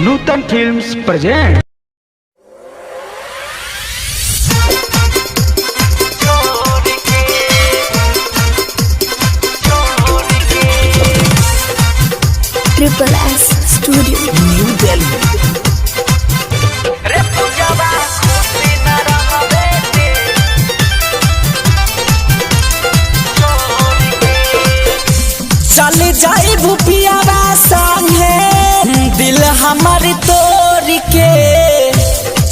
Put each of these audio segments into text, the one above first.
नूतन films present. Triple S studio New Delhi. चल जाई भूपियावा संगे दिल हमार तोड़ के,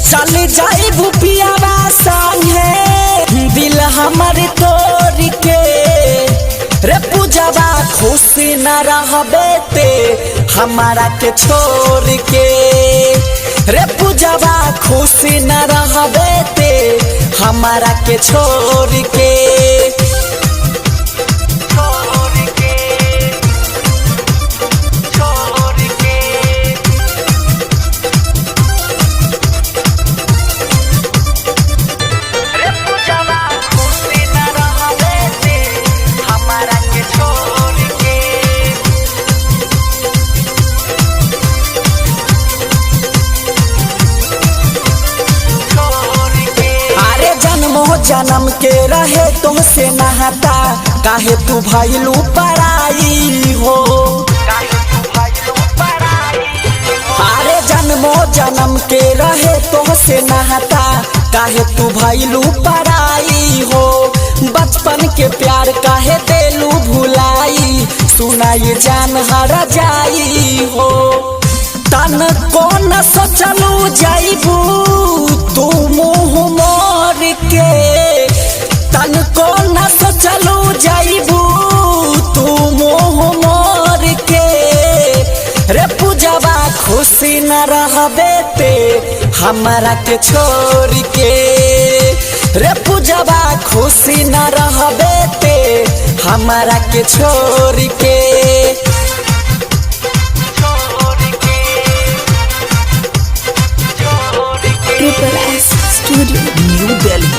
चल जाई भूपियावा संगे दिल हमार तोड़ के। रे पूजावा खुशी न रहबे ते हमारा के छोड़ के, रे पूजावा खुशी न रहबे ते हमारा के छोड़ के। जन्म के रहे तुमसे नहाता काहे तू भइलू पराई हो। अरे जन्मो जन्म के रहे तुमसे नहाता काहे तू भइलू पराई हो। बचपन के प्यार काहे देलू भुलाई, सुनाई जान हर जाई हो। तन कौन सोचलू जाइबू तू मुँह मोर के, तन को न सोचलू जाइबू तू मुँह मोर के। रे पूजावा खुशी न रहबे ते हमारा के छोड़ के, रे पूजावा खुशी न रहबे ते हमारा के छोड़ के। Triple S studio New Delhi.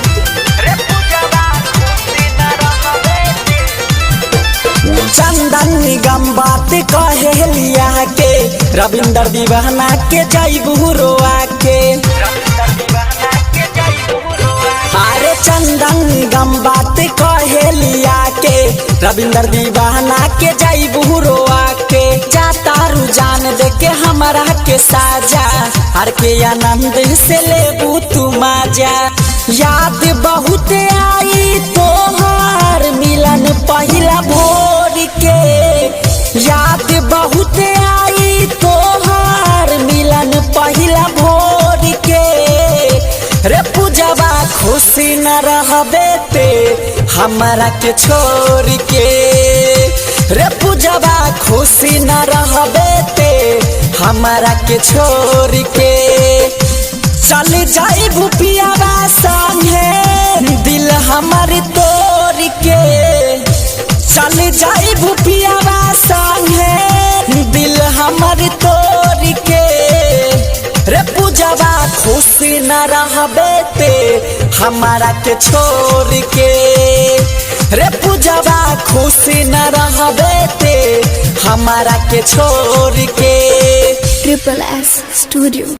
Chandan Nigam बात कहे लिया के रविंदर दीवाना के जाइबू रोआ के। अरे चंदन निगम बात कहे लिया के रविंदर दीवाना के जाइबू रोआ के। जाता रुझान दे के हमारा के साजा हर के आनंद से लेबू तू माजा। याद बहुत आई तोहार मिलन पहिला भोर के, याद बहुत आई तोहार मिलन पहिला भोर के। रे पूजावा खुशी न रहबे ते हमारा के छोड़ के, रे पूजावा खुशी न रहबे ते हमारा के छोड़ के। चल जाई भूपियावा संगे दिल हमार तोड़ के, चल जाई भूपियावा संगे दिल हमार तोड़ के। रे पूजावा खुशी न रहबे ते हमारा के छोड़ के, रे पूजावा खुशी न रहबे ते हमारा के छोड़ के। Triple S studio.